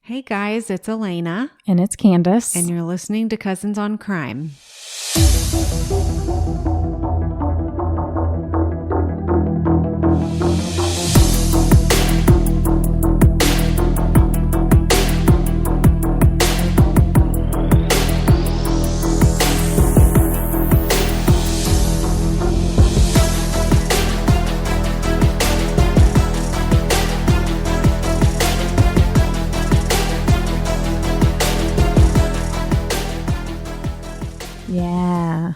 Hey guys, it's Elena. And it's Candace. And you're listening to Cousins on Crime. Yeah.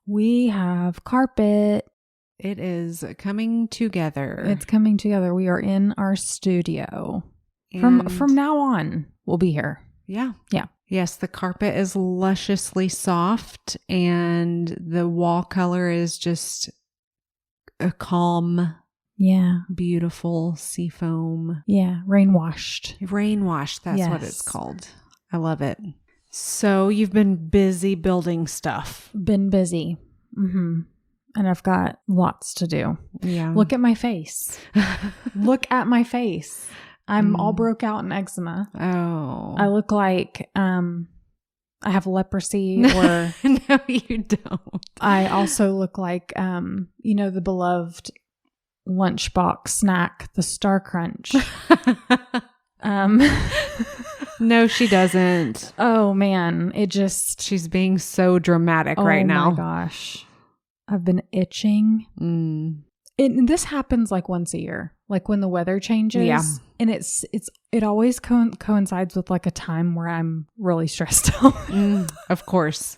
We have carpet. It is coming together. It's coming together. We are in our studio. And From now on, we'll be here. Yeah. Yeah. Yes, the carpet is lusciously soft and the wall color is just a calm, beautiful seafoam. Yeah. Rain washed. Rain wash, that's what Yes. it's called. I love it. So you've been busy building stuff. Been busy. Mm-hmm. And I've got lots to do. Yeah. Look at my face. Look at my face. I'm all broke out in eczema. Oh. I look like I have leprosy or No, you don't. I also look like the beloved lunchbox snack, the Star Crunch. No, she doesn't. Oh man, She's being so dramatic right now. Oh my gosh. I've been itching. And this happens like once a year, like when the weather changes. Yeah. And it always coincides with like a time where I'm really stressed out. Of course.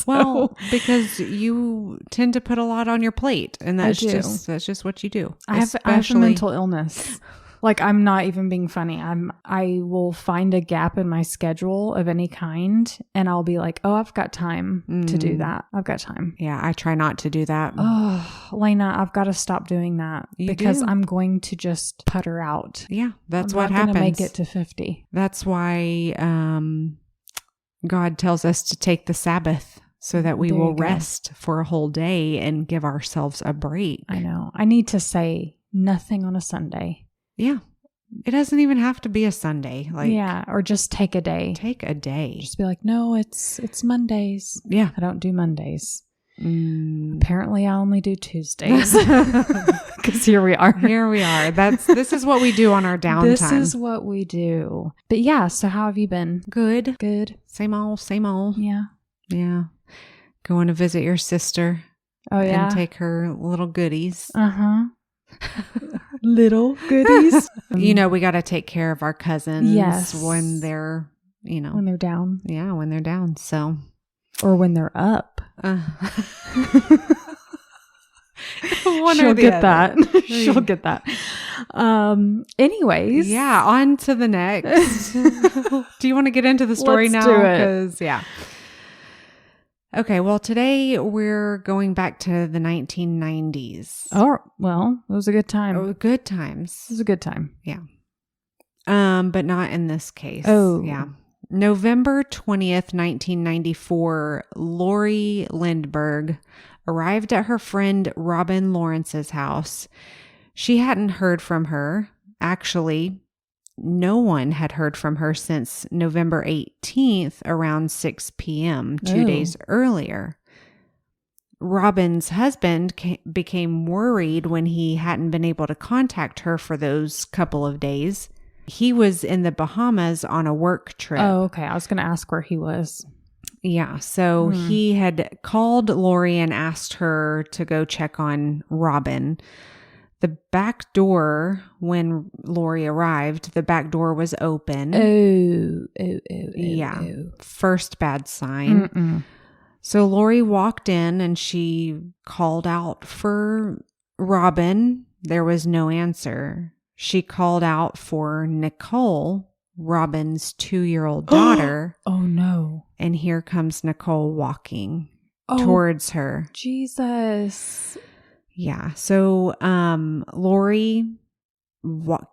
Well, because you tend to put a lot on your plate, and that's just what you do. I have a mental illness. Like, I'm not even being funny. I will find a gap in my schedule of any kind, and I'll be like, oh, I've got time to do that. I've got time. Yeah, I try not to do that. Oh, Lena, I've got to stop doing that because I'm going to just putter out. Yeah, that's I'm what not happens. Make it to 50. That's why God tells us to take the Sabbath so that we will rest for a whole day and give ourselves a break. I know. I need to say nothing on a Sunday. Yeah. It doesn't even have to be a Sunday. Or just take a day. Take a day. Just be like, no, it's Mondays. Yeah. I don't do Mondays. Apparently I only do Tuesdays. Because here we are. Here we are. This is what we do on our downtime. This is what we do. But yeah, so how have you been? Good. Good. Same old, same old. Yeah. Yeah. Going to visit your sister. Oh yeah. And take her little goodies. Uh-huh. Little goodies. We got to take care of our cousins. Yes. When they're, when they're down. Yeah, when they're down. So. Or when they're up. She'll get that. She'll get that. Anyways. Yeah, on to the next. Do you want to get into the story now? Let's do it. Yeah. Okay, well, today we're going back to the 1990s. Oh, well, it was a good time. Oh, good times. It was a good time. Yeah. But not in this case. Oh. Yeah. November 20th, 1994, Lori Lindbergh arrived at her friend Robin Lawrence's house. She hadn't heard from her. Actually, no one had heard from her since November 18th around 6 p.m., 2 days earlier. Robin's husband became worried when he hadn't been able to contact her for those couple of days. He was in the Bahamas on a work trip. Oh, okay. I was going to ask where he was. Yeah. So he had called Lori and asked her to go check on Robin. The back door, when Lori arrived, the back door was open. Yeah. First bad sign. Mm-mm. So Lori walked in and she called out for Robin. There was no answer. She called out for Nicole, Robin's 2-year-old daughter. Oh, no. And here comes Nicole walking towards her. Jesus. Yeah. So Lori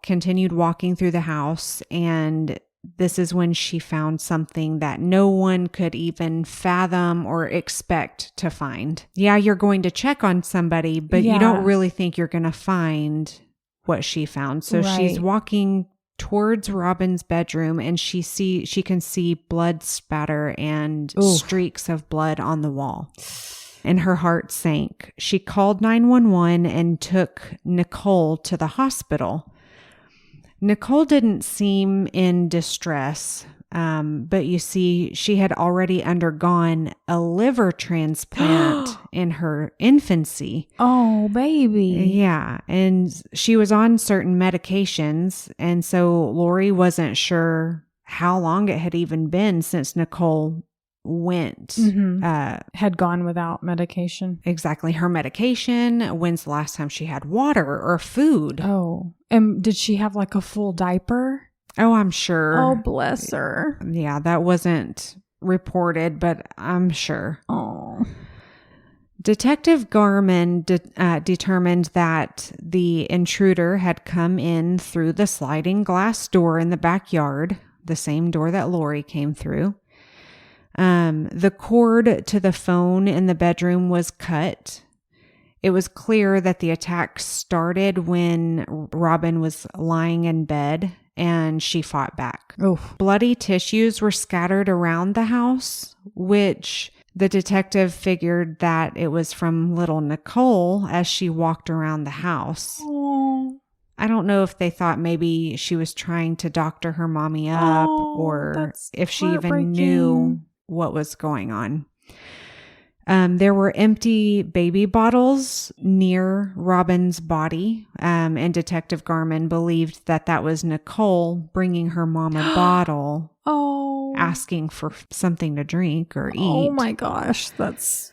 continued walking through the house, and this is when she found something that no one could even fathom or expect to find. Yeah, you're going to check on somebody, but you don't really think you're going to find what she found. So she's walking towards Robin's bedroom, and she can see blood spatter and streaks of blood on the wall. And her heart sank. She called 911 and took Nicole to the hospital. Nicole didn't seem in distress, but you see, she had already undergone a liver transplant in her infancy. Oh, baby. Yeah, and she was on certain medications, and so Lori wasn't sure how long it had even been since Nicole had gone without medication. Exactly. Her medication. When's the last time she had water or food? Oh, and did she have like a full diaper? Oh, I'm sure. Oh, bless her. Yeah, that wasn't reported, but I'm sure. Oh. Detective Garman determined that the intruder had come in through the sliding glass door in the backyard, the same door that Lori came through. The cord to the phone in the bedroom was cut. It was clear that the attack started when Robin was lying in bed and she fought back. Oof. Bloody tissues were scattered around the house, which the detective figured that it was from little Nicole as she walked around the house. Oh. I don't know if they thought maybe she was trying to doctor her mommy up or if she even knew what was going on. There were empty baby bottles near Robin's body, and Detective Garman believed that was Nicole bringing her mom a bottle, asking for something to drink or eat. Oh my gosh, that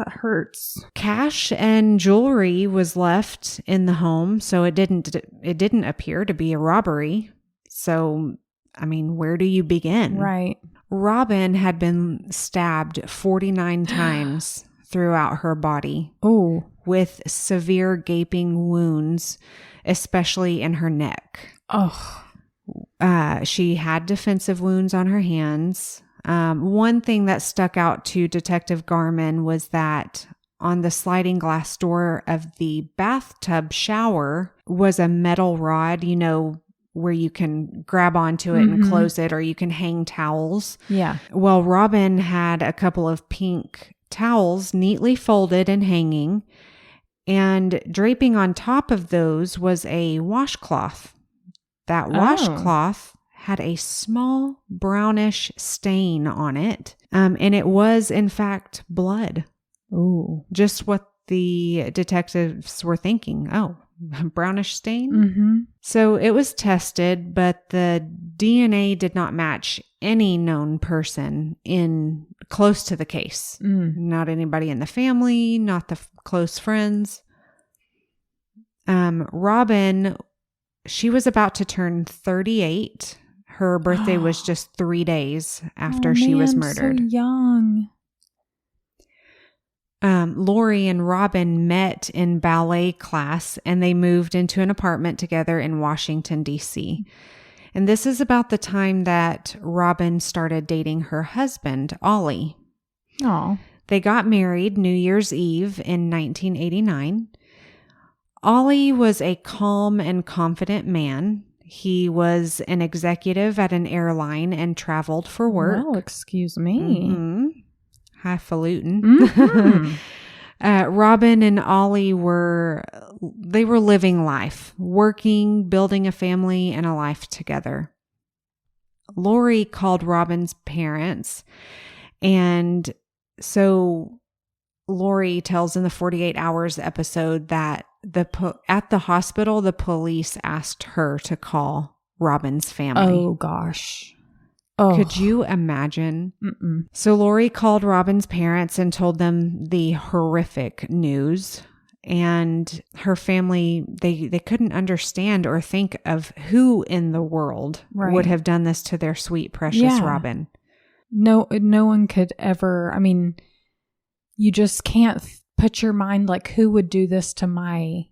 hurts. Cash and jewelry was left in the home, so it didn't appear to be a robbery. So, I mean, where do you begin? Right. Robin had been stabbed 49 times throughout her body. Oh, with severe gaping wounds, especially in her neck. Oh. She had defensive wounds on her hands. One thing that stuck out to Detective Garman was that on the sliding glass door of the bathtub shower was a metal rod, where you can grab onto it and close it, or you can hang towels. Yeah. Well, Robin had a couple of pink towels neatly folded and hanging, and draping on top of those was a washcloth. That washcloth had a small brownish stain on it, and it was, in fact, blood. Ooh. Just what the detectives were thinking. Oh, brownish stain? Mm-hmm. So it was tested, but the DNA did not match any known person in close to the case. Not anybody in the family, not the close friends. Robin, she was about to turn 38. Her birthday was just 3 days after she was murdered. So young. Lori and Robin met in ballet class, and they moved into an apartment together in Washington, D.C. And this is about the time that Robin started dating her husband, Ollie. Oh. They got married New Year's Eve in 1989. Ollie was a calm and confident man. He was an executive at an airline and traveled for work. Well, excuse me. Mm-hmm. Highfalutin. Mm-hmm. Robin and Ollie were living life, working, building a family and a life together. Lori called Robin's parents, and so Lori tells in the 48 Hours episode that at the hospital, the police asked her to call Robin's family. Oh, gosh. Oh. Could you imagine? Mm-mm. So Lori called Robin's parents and told them the horrific news. And her family, they couldn't understand or think of who in the world would have done this to their sweet, precious Robin. No one could ever. I mean, you just can't put your mind like, who would do this to my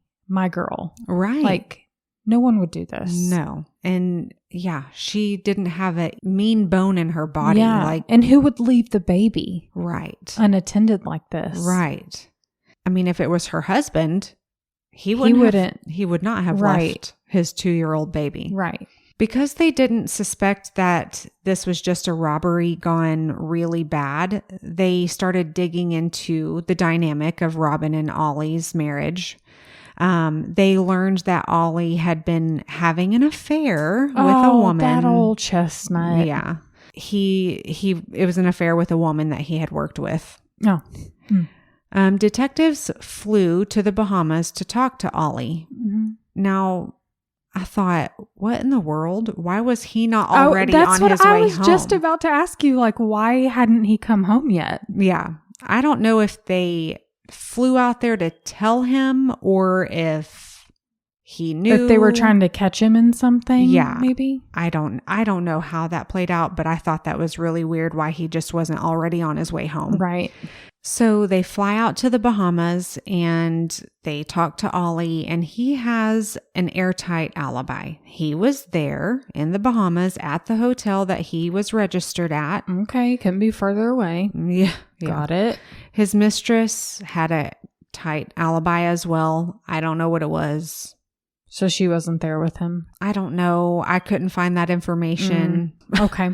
girl? Right. Like, no one would do this. No. And yeah, she didn't have a mean bone in her body. Yeah. And who would leave the baby? Right. Unattended like this? Right. I mean, if it was her husband, he would not have left his 2-year-old baby. Right. Because they didn't suspect that this was just a robbery gone really bad, they started digging into the dynamic of Robin and Ollie's marriage. They learned that Ollie had been having an affair with a woman. That old chestnut. Yeah. It was an affair with a woman that he had worked with. Oh. Detectives flew to the Bahamas to talk to Ollie. Mm-hmm. Now, I thought, what in the world? Why was he not already on his way home? That's what I was just about to ask you. Like, why hadn't he come home yet? Yeah. I don't know if they flew out there to tell him or if he knew. If they were trying to catch him in something, yeah, maybe. I don't know how that played out, but I thought that was really weird why he just wasn't already on his way home. Right. So they fly out to the Bahamas and they talk to Ollie, and he has an airtight alibi. He was there in the Bahamas at the hotel that he was registered at. Okay, couldn't be further away. Yeah. Got it. His mistress had a tight alibi as well. I don't know what it was. So she wasn't there with him? I don't know. I couldn't find that information. Okay.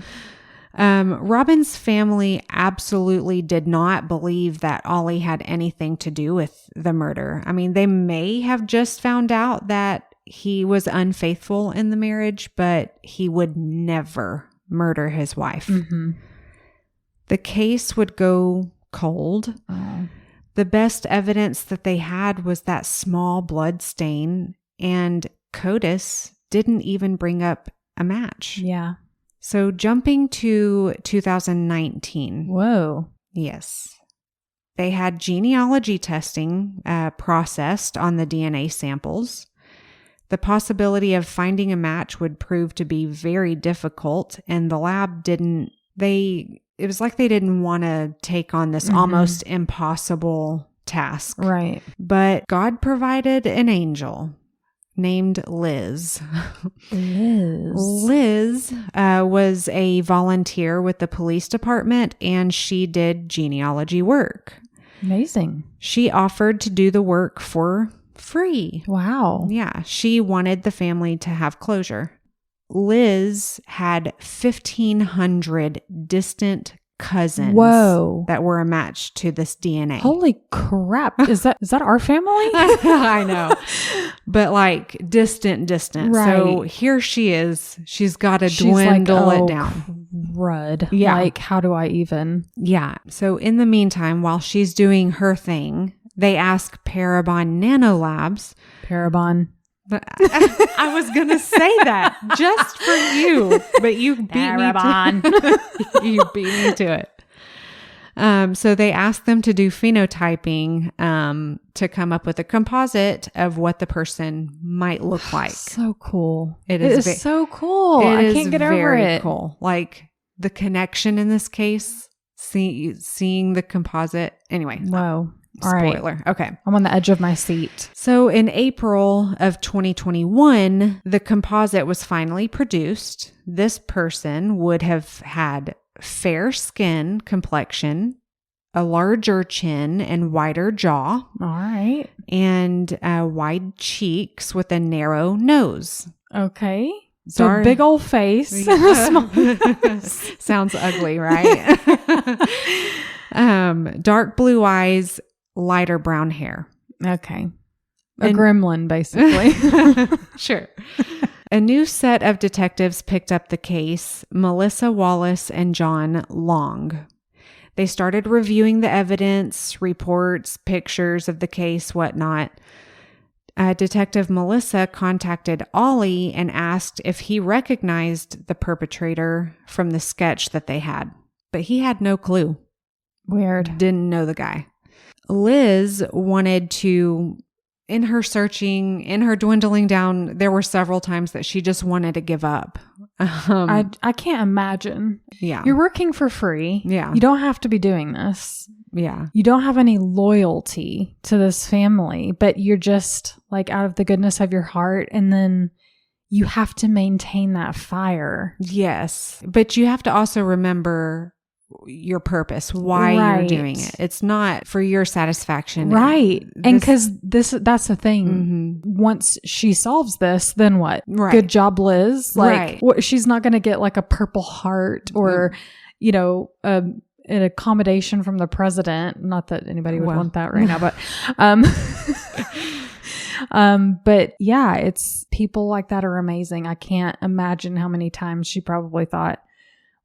Robin's family absolutely did not believe that Ollie had anything to do with the murder. I mean, they may have just found out that he was unfaithful in the marriage, but he would never murder his wife. Mm-hmm. The case would go cold. Oh. The best evidence that they had was that small blood stain, and CODIS didn't even bring up a match. Yeah. So jumping to 2019. Whoa. Yes. They had genealogy testing processed on the DNA samples. The possibility of finding a match would prove to be very difficult, and the lab it was like they didn't want to take on this almost impossible task. Right. But God provided an angel named Liz. Liz was a volunteer with the police department, and she did genealogy work. Amazing. She offered to do the work for free. Wow. Yeah, she wanted the family to have closure. Liz had 1,500 distant cousins that were a match to this DNA. Holy crap. Is that our family? I know. But like distant. Right. So here she is. She's got to dwindle it down. Crud. Yeah. Like, how do I even? Yeah. So in the meantime, while she's doing her thing, they ask Parabon Nanolabs. Parabon. I was going to say that just for you, but you beat you beat me to it. So they asked them to do phenotyping to come up with a composite of what the person might look like. So cool. It is so cool. I can't get over it. Cool. Like the connection in this case, seeing the composite. Anyway. Whoa. Spoiler. Right. Okay. I'm on the edge of my seat. So in April of 2021, the composite was finally produced. This person would have had fair skin complexion, a larger chin and wider jaw. All right. And wide cheeks with a narrow nose. Okay. So a big old face. Sounds ugly, right? Dark blue eyes, lighter brown hair. Okay. A gremlin, basically. Sure. A new set of detectives picked up the case, Melissa Wallace and John Long. They started reviewing the evidence, reports, pictures of the case, whatnot. Detective Melissa contacted Ollie and asked if he recognized the perpetrator from the sketch that they had, but he had no clue. Weird. Didn't know the guy. Liz wanted to, in her searching, in her dwindling down, there were several times that she just wanted to give up. I can't imagine. Yeah. You're working for free. Yeah. You don't have to be doing this. Yeah. You don't have any loyalty to this family, but you're just like out of the goodness of your heart. And then you have to maintain that fire. Yes. But you have to also remember your purpose, why you're doing it. It's not for your satisfaction. Right. And because that's the thing. Once she solves this, then what? Right. Good job, Liz. Like, she's not going to get like a Purple Heart or, you know, an accommodation from the president. Not that anybody would want that right now, but yeah, it's people like that are amazing. I can't imagine how many times she probably thought,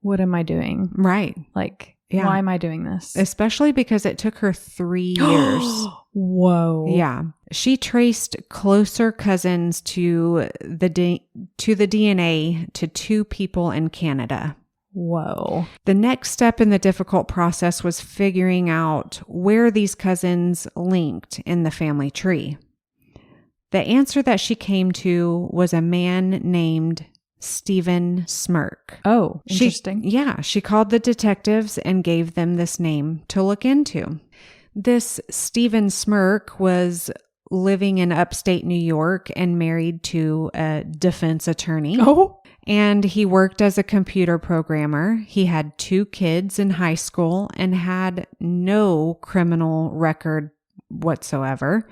what am I doing? Right. Like, why am I doing this? Especially because it took her 3 years. Whoa. Yeah. She traced closer cousins to the DNA to 2 people in Canada. Whoa. The next step in the difficult process was figuring out where these cousins linked in the family tree. The answer that she came to was a man named Stephen Smirk. Oh, interesting. She called the detectives and gave them this name to look into. This Stephen Smirk was living in upstate New York and married to a defense attorney. Oh. And he worked as a computer programmer. He had 2 kids in high school and had no criminal record whatsoever.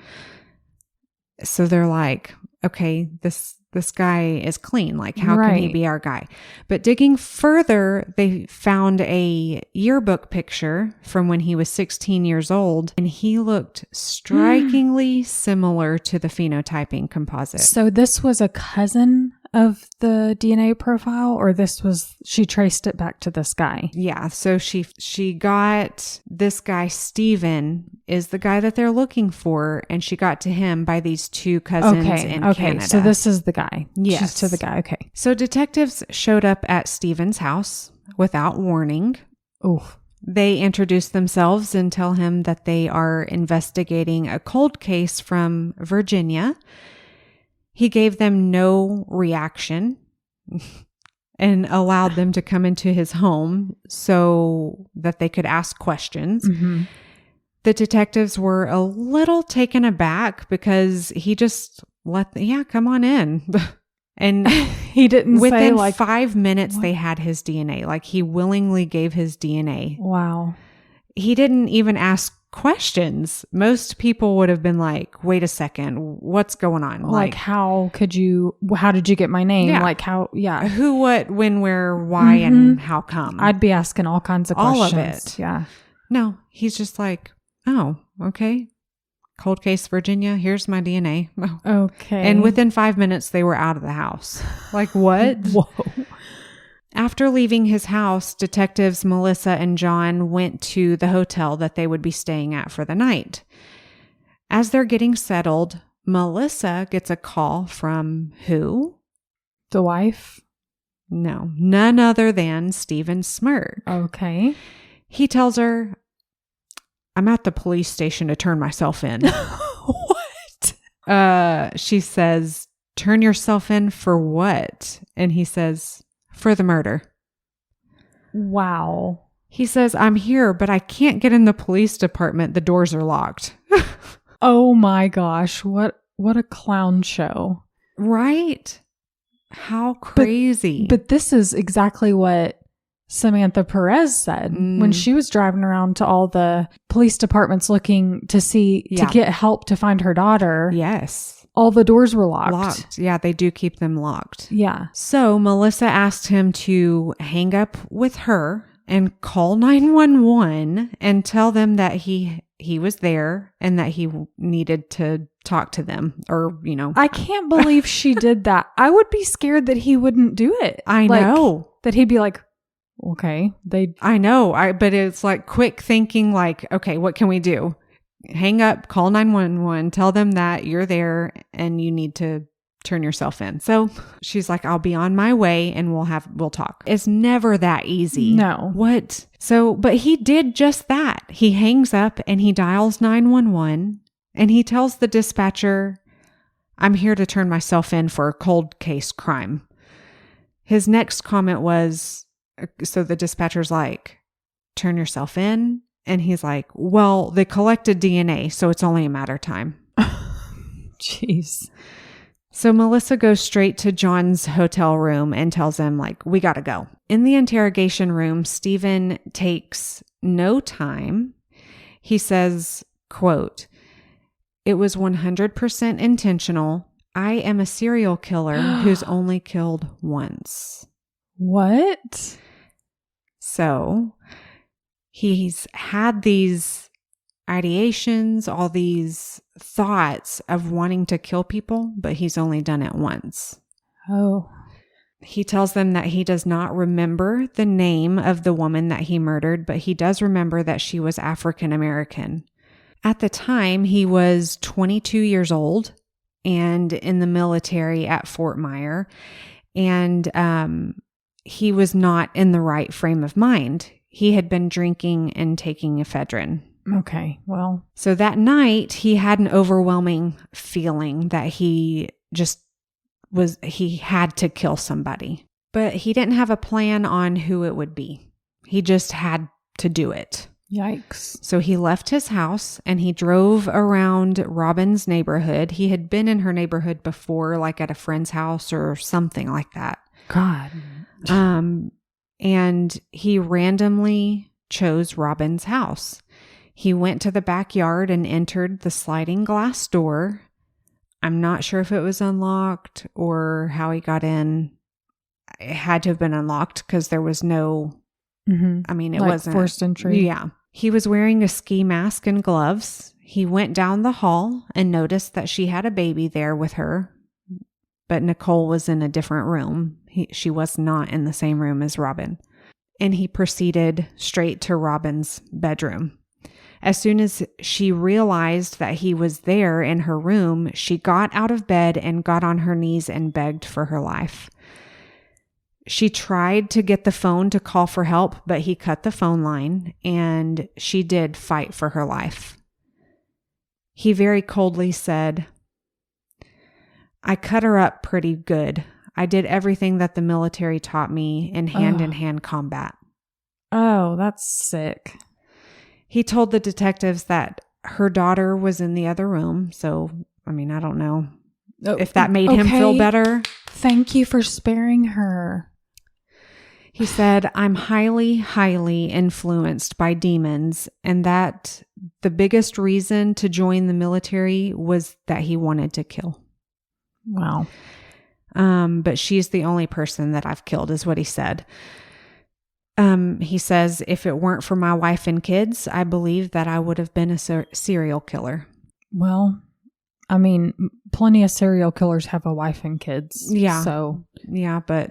So they're like, okay, this guy is clean. Like, how can he be our guy? But digging further, they found a yearbook picture from when he was 16 years old, and he looked strikingly similar to the phenotyping composite. So this was a cousin of the DNA profile, or she traced it back to this guy? Yeah. So she got this guy, Steven, is the guy that they're looking for. And she got to him by these 2 cousins in Canada. So this is the guy. Yes. She's to the guy. Okay. So detectives showed up at Steven's house without warning. Oof. They introduce themselves and tell him that they are investigating a cold case from Virginia. He gave them no reaction and allowed them to come into his home so that they could ask questions. Mm-hmm. The detectives were a little taken aback because he just come on in. And he didn't within say like 5 minutes, what? They had his DNA. Like, he willingly gave his DNA. Wow. He didn't even ask questions. Most people would have been like, wait a second, what's going on? Like how did you get my name? Yeah. Like how, yeah. Who, what, when, where, why, and how come? I'd be asking all kinds of questions. All of it. Yeah. No, he's just like, oh, okay. Cold case, Virginia. Here's my DNA. Okay. And within 5 minutes, they were out of the house. Like, what? Whoa. After leaving his house, detectives Melissa and John went to the hotel that they would be staying at for the night. As they're getting settled, Melissa gets a call from who? The wife? No, none other than Stephen Smirk. Okay. He tells her, I'm at the police station to turn myself in. What? She says, turn yourself in for what? And he says, for the murder. Wow. He says, I'm here, but I can't get in the police department. The doors are locked. Oh my gosh. What a clown show. Right? How crazy. But this is exactly what Samantha Perez said when she was driving around to all the police departments looking to get help to find her daughter. Yes. All the doors were locked. Yeah, they do keep them locked. Yeah. So Melissa asked him to hang up with her and call 911 and tell them that he was there and that he needed to talk to them, or, you know. I can't believe she did that. I would be scared that he wouldn't do it. I know. That he'd be like, okay, I know. But it's like quick thinking, like, okay, what can we do? Hang up, call 911, tell them that you're there and you need to turn yourself in. So she's like, I'll be on my way and we'll talk. It's never that easy. No. What? So, but he did just that. He hangs up and he dials 911 and he tells the dispatcher, I'm here to turn myself in for a cold case crime. His next comment was, so the dispatcher's like, turn yourself in? And he's like, well, they collected DNA, so it's only a matter of time. Jeez. So Melissa goes straight to John's hotel room and tells him, like, we got to go. In the interrogation room, Stephen takes no time. He says, quote, "It was 100% intentional. I am a serial killer who's only killed once." What? So he's had these ideations, all these thoughts of wanting to kill people, but he's only done it once. Oh. He tells them that he does not remember the name of the woman that he murdered, but he does remember that she was African American. At the time, he was 22 years old and in the military at Fort Myer, and he was not in the right frame of mind. He had been drinking and taking ephedrine. Okay, well. So that night, he had an overwhelming feeling that he had to kill somebody. But he didn't have a plan on who it would be. He just had to do it. Yikes. So he left his house and he drove around Robin's neighborhood. He had been in her neighborhood before, like at a friend's house or something like that. God. And he randomly chose Robin's house. He went to the backyard and entered the sliding glass door. I'm not sure if it was unlocked or how he got in. It had to have been unlocked because there was no, I mean, it like wasn't forced entry. Yeah. He was wearing a ski mask and gloves. He went down the hall and noticed that she had a baby there with her, but Nicole was in a different room. She was not in the same room as Robin. And he proceeded straight to Robin's bedroom. As soon as she realized that he was there in her room, she got out of bed and got on her knees and begged for her life. She tried to get the phone to call for help, but he cut the phone line, and she did fight for her life. He very coldly said, "I cut her up pretty good. I did everything that the military taught me in hand-in-hand combat." Oh, that's sick. He told the detectives that her daughter was in the other room. So, I mean, I don't know if that made him feel better. Thank you for sparing her. He said, "I'm highly, highly influenced by demons, and that the biggest reason to join the military was that he wanted to kill." Wow. But she's the only person that I've killed, is what he said. He says, "If it weren't for my wife and kids, I believe that I would have been a serial killer." Well, I mean, plenty of serial killers have a wife and kids. Yeah. So, yeah, but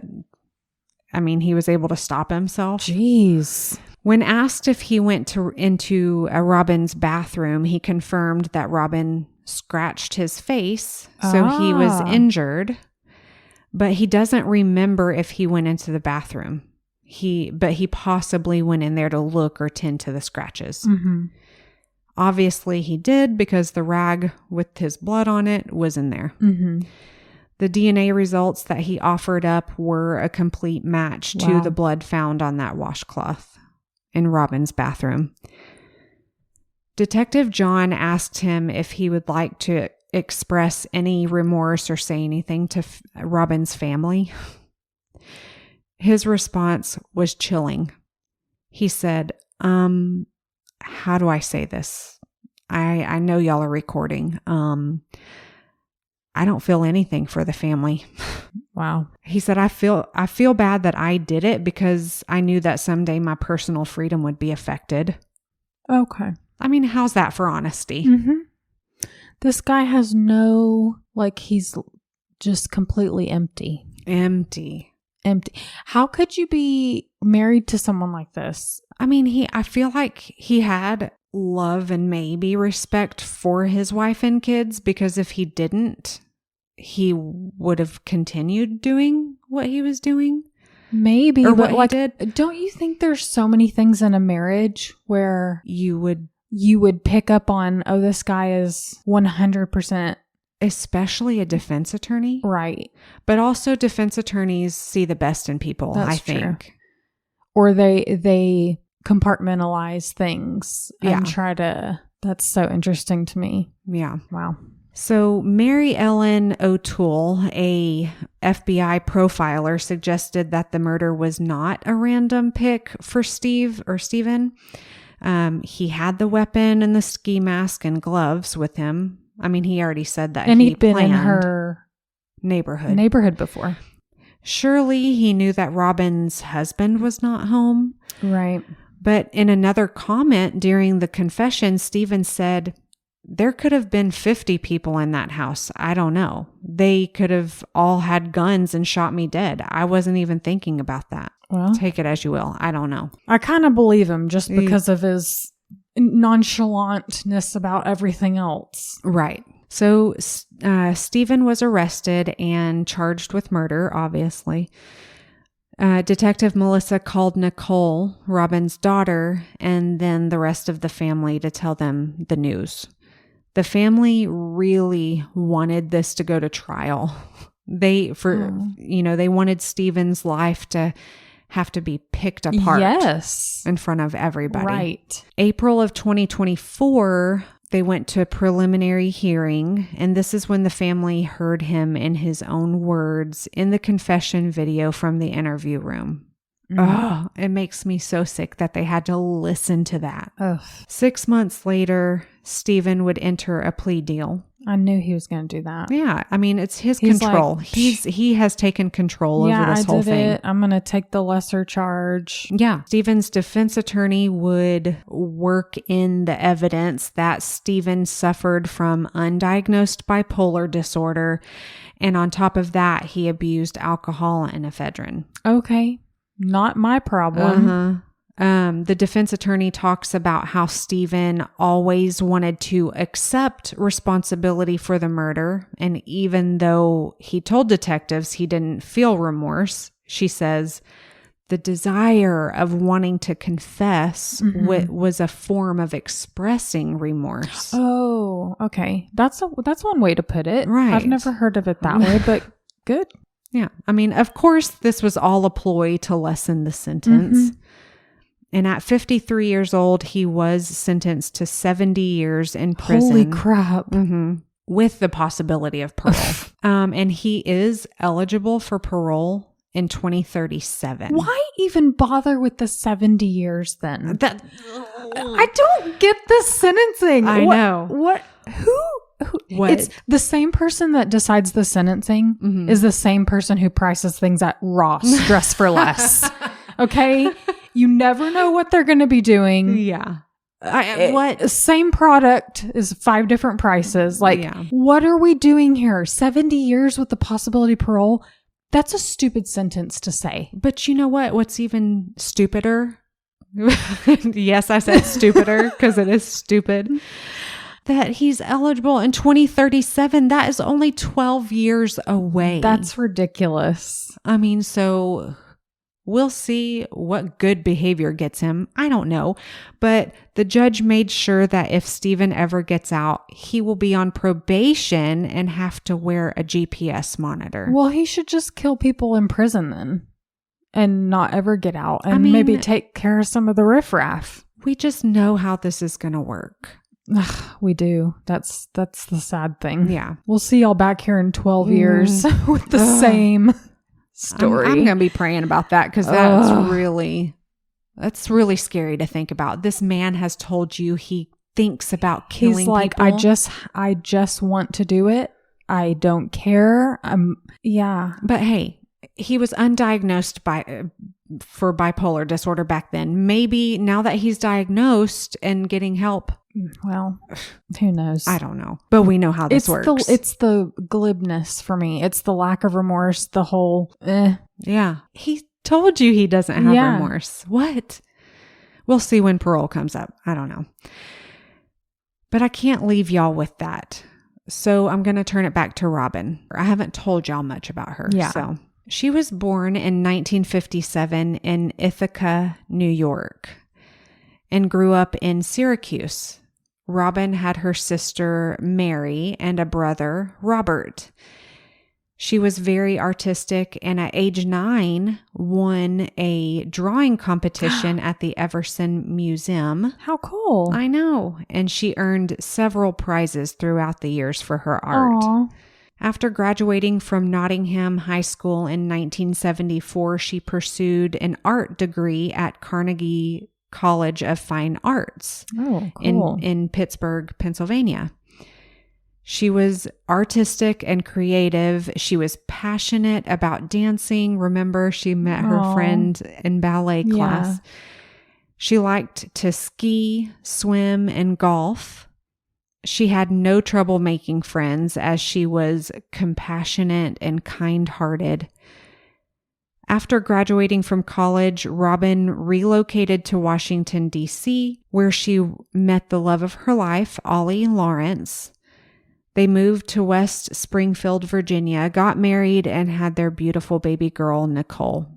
I mean, he was able to stop himself. Jeez. When asked if he went into Robin's bathroom, he confirmed that Robin scratched his face, so he was injured, but he doesn't remember if he went into the bathroom. But he possibly went in there to look or tend to the scratches. Mm-hmm. Obviously he did, because the rag with his blood on it was in there. Mm-hmm. The DNA results that he offered up were a complete match to the blood found on that washcloth in Robin's bathroom. Detective John asked him if he would like to express any remorse or say anything to Robin's family. His response was chilling. He said, how do I say this? I know y'all are recording. I don't feel anything for the family. Wow. He said, I feel bad that I did it because I knew that someday my personal freedom would be affected." Okay. I mean, how's that for honesty? Mm-hmm. This guy has he's just completely empty. Empty. How could you be married to someone like this? I mean, I feel like he had love and maybe respect for his wife and kids, because if he didn't, he would have continued doing what he was doing. Maybe, or but what he did. Don't you think there's so many things in a marriage where you would pick up on, oh, this guy is 100%. Especially a defense attorney. Right. But also defense attorneys see the best in people, I think. True. Or they compartmentalize things and try to, that's so interesting to me. Yeah. Wow. So Mary Ellen O'Toole, a FBI profiler, suggested that the murder was not a random pick for Stephen. He had the weapon and the ski mask and gloves with him. I mean, he already said that. And he'd been planned in her neighborhood before. Surely he knew that Robin's husband was not home. Right. But in another comment during the confession, Stephen said, there could have been 50 people in that house. I don't know. They could have all had guns and shot me dead. I wasn't even thinking about that. Well, take it as you will. I don't know. I kind of believe him just because of his nonchalantness about everything else. Right. So Stephen was arrested and charged with murder, obviously. Detective Melissa called Nicole, Robin's daughter, and then the rest of the family to tell them the news. The family really wanted this to go to trial. They wanted Stephen's life to have to be picked apart. Yes. In front of everybody. Right. April of 2024, they went to a preliminary hearing, and this is when the family heard him in his own words in the confession video from the interview room. Oh, it makes me so sick that they had to listen to that. Ugh. 6 months later, Stephen would enter a plea deal. I knew he was going to do that. Yeah, I mean, it's his control. Like, he has taken control over this whole thing. I'm going to take the lesser charge. Yeah. Stephen's defense attorney would work in the evidence that Stephen suffered from undiagnosed bipolar disorder. And on top of that, he abused alcohol and ephedrine. Okay. Not my problem. The defense attorney talks about how Stephen always wanted to accept responsibility for the murder. And even though he told detectives he didn't feel remorse, she says the desire of wanting to confess was a form of expressing remorse. Oh, okay. That's one way to put it. Right. I've never heard of it that way, but good. Yeah. I mean, of course, this was all a ploy to lessen the sentence. And at 53 years old, he was sentenced to 70 years in prison. Holy crap. With the possibility of parole. And he is eligible for parole in 2037. Why even bother with the 70 years then? I don't get this sentencing. I know. What? Who? What? It's the same person that decides the sentencing is the same person who prices things at Ross Dress for Less. Okay? You never know what they're going to be doing. Yeah. Same product is 5 different prices. What are we doing here? 70 years with the possibility of parole? That's a stupid sentence to say. But you know what? What's even stupider? Yes, I said stupider because it is stupid. That he's eligible in 2037. That is only 12 years away. That's ridiculous. I mean, so we'll see what good behavior gets him. I don't know. But the judge made sure that if Stephen ever gets out, he will be on probation and have to wear a GPS monitor. Well, he should just kill people in prison then and not ever get out and maybe take care of some of the riffraff. We just know how this is going to work. Ugh, we do. That's the sad thing. Yeah. We'll see y'all back here in 12 years with the same story. I'm going to be praying about that because that's really scary to think about. This man has told you he thinks about killing He's like, people. I just want to do it. I don't care. Yeah. But hey, he was undiagnosed for bipolar disorder back then. Maybe now that he's diagnosed and getting help. Well, who knows? I don't know. But we know how this works. It's the glibness for me. It's the lack of remorse, the whole Yeah. He told you he doesn't have remorse. What? We'll see when parole comes up. I don't know. But I can't leave y'all with that. So I'm going to turn it back to Robin. I haven't told y'all much about her. Yeah. So she was born in 1957 in Ithaca, New York, and grew up in Syracuse. Robin had her sister, Mary, and a brother, Robert. She was very artistic, and at age 9 won a drawing competition at the Everson Museum. How cool. I know. And she earned several prizes throughout the years for her art. Aww. After graduating from Nottingham High School in 1974, she pursued an art degree at Carnegie College of Fine Arts in Pittsburgh, Pennsylvania. She was artistic and creative. She was passionate about dancing. Remember, she met her friend in ballet class. Yeah. She liked to ski, swim, and golf. She had no trouble making friends as she was compassionate and kind-hearted. After graduating from college, Robin relocated to Washington, D.C., where she met the love of her life, Ollie Lawrence. They moved to West Springfield, Virginia, got married, and had their beautiful baby girl, Nicole.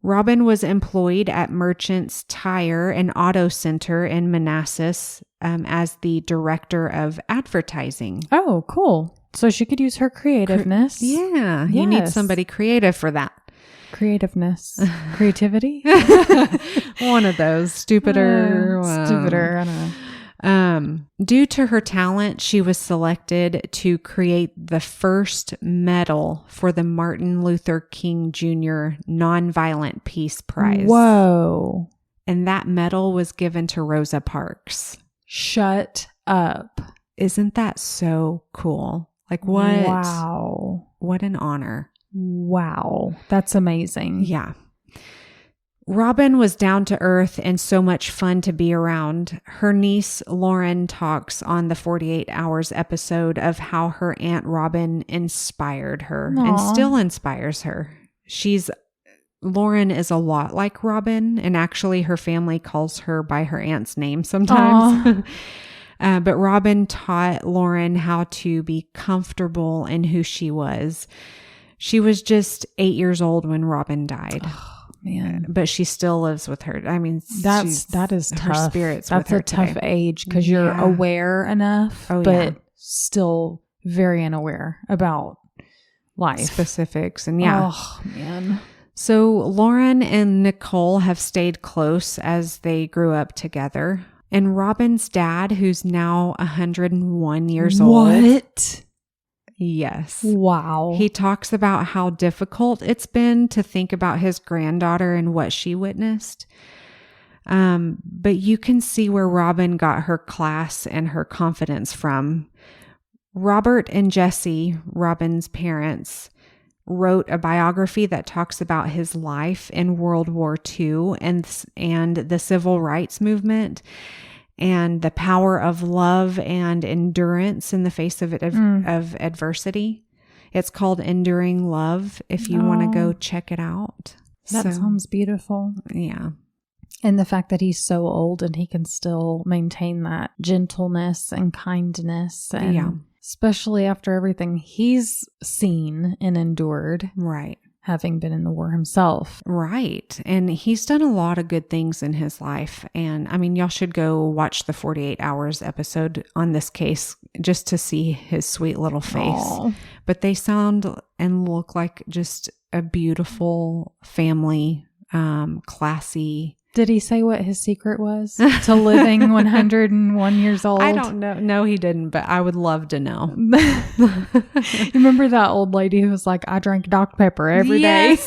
Robin was employed at Merchants Tire and Auto Center in Manassas as the director of advertising. Oh, cool. So she could use her creativeness. Yeah. You need somebody creative for that. Creativeness. Creativity? One of those. Stupider. I don't know. Due to her talent, she was selected to create the first medal for the Martin Luther King Jr. Nonviolent Peace Prize. Whoa. And that medal was given to Rosa Parks. Shut up. Isn't that so cool? Like what? Wow. What an honor. Wow. That's amazing. Yeah. Robin was down to earth and so much fun to be around. Her niece Lauren talks on the 48 Hours episode of how her Aunt Robin inspired her and still inspires her. Lauren is a lot like Robin, and actually her family calls her by her aunt's name sometimes. But Robin taught Lauren how to be comfortable in who she was. She was just 8 years old when Robin died. Man, but she still lives with her. I mean, that is tough. Her spirit's That's with her a tough today. Age because you're aware enough, but still very unaware about life specifics. And oh man. So Lauren and Nicole have stayed close as they grew up together. And Robin's dad, who's now 101 years old. What? Yes. Wow. He talks about how difficult it's been to think about his granddaughter and what she witnessed. But you can see where Robin got her class and her confidence from. Robert and Jessie, Robin's parents, wrote a biography that talks about his life in World War II and the civil rights movement, and the power of love and endurance in the face of adversity. It's called Enduring Love, if you want to go check it out. That sounds beautiful. Yeah. And the fact that he's so old and he can still maintain that gentleness and kindness. And especially after everything he's seen and endured. Right. Having been in the war himself. Right. And he's done a lot of good things in his life. And I mean, y'all should go watch the 48 Hours episode on this case just to see his sweet little face. Aww. But they sound and look like just a beautiful family, classy. Did he say what his secret was to living 101 years old? I don't know. No, he didn't, but I would love to know. You remember that old lady who was like, I drank Dr. Pepper every day?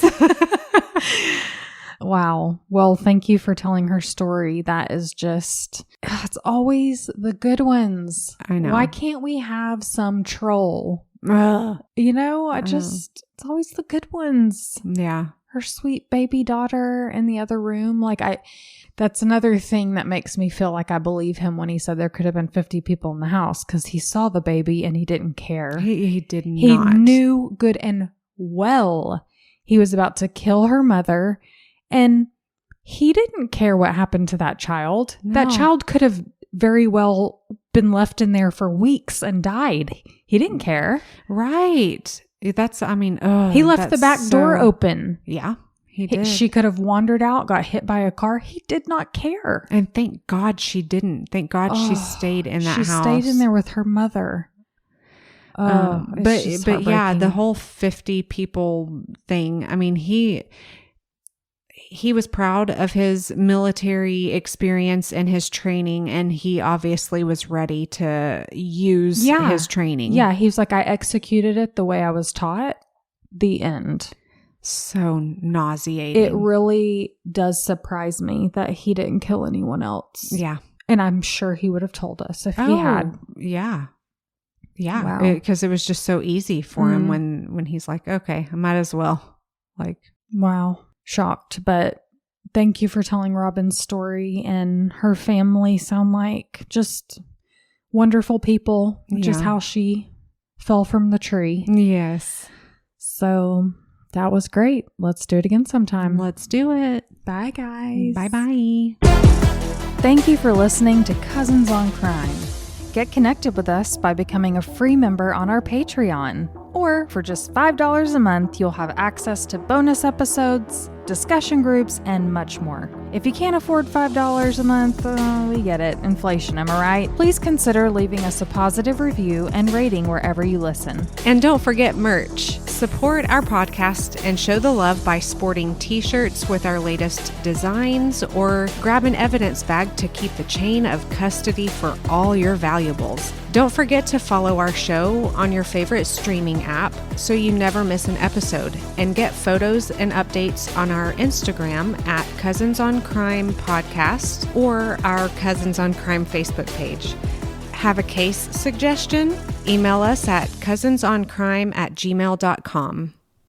Wow. Well, thank you for telling her story. That is just, it's always the good ones. I know. Why can't we have some troll? You know, it's always the good ones. Yeah. Her sweet baby daughter in the other room. That's another thing that makes me feel like I believe him when he said there could have been 50 people in the house, because he saw the baby and he didn't care. He did not. He knew good and well he was about to kill her mother, and he didn't care what happened to that child. No. That child could have very well been left in there for weeks and died. He didn't care. Right. He left the back door open. Yeah, he did. She could have wandered out, got hit by a car. He did not care. And thank God she didn't. Thank God she stayed in that house. She stayed in there with her mother. But yeah, the whole 50 people thing. I mean, he was proud of his military experience and his training, and he obviously was ready to use his training. Yeah, he was like, I executed it the way I was taught. The end. So nauseating. It really does surprise me that he didn't kill anyone else. Yeah. And I'm sure he would have told us if he had. Yeah. Yeah. Wow. Because it was just so easy for him when he's like, okay, I might as well. Like, wow. Shocked. But thank you for telling Robin's story, and her family sound like just wonderful people, which is how she fell from the tree. Yes. So that was great. Let's do it again sometime. Let's do it. Bye, guys. Bye-bye. Thank you for listening to Cousins on Crime. Get connected with us by becoming a free member on our Patreon. Or for just $5 a month, you'll have access to bonus episodes, discussion groups, and much more. If you can't afford $5 a month, we get it. Inflation, am I right? Please consider leaving us a positive review and rating wherever you listen. And don't forget merch. Support our podcast and show the love by sporting t-shirts with our latest designs, or grab an evidence bag to keep the chain of custody for all your valuables. Don't forget to follow our show on your favorite streaming app so you never miss an episode, and get photos and updates on our Instagram at Cousins on Crime Podcast or our Cousins on Crime Facebook page. Have a case suggestion? Email us at cousinsoncrime@gmail.com.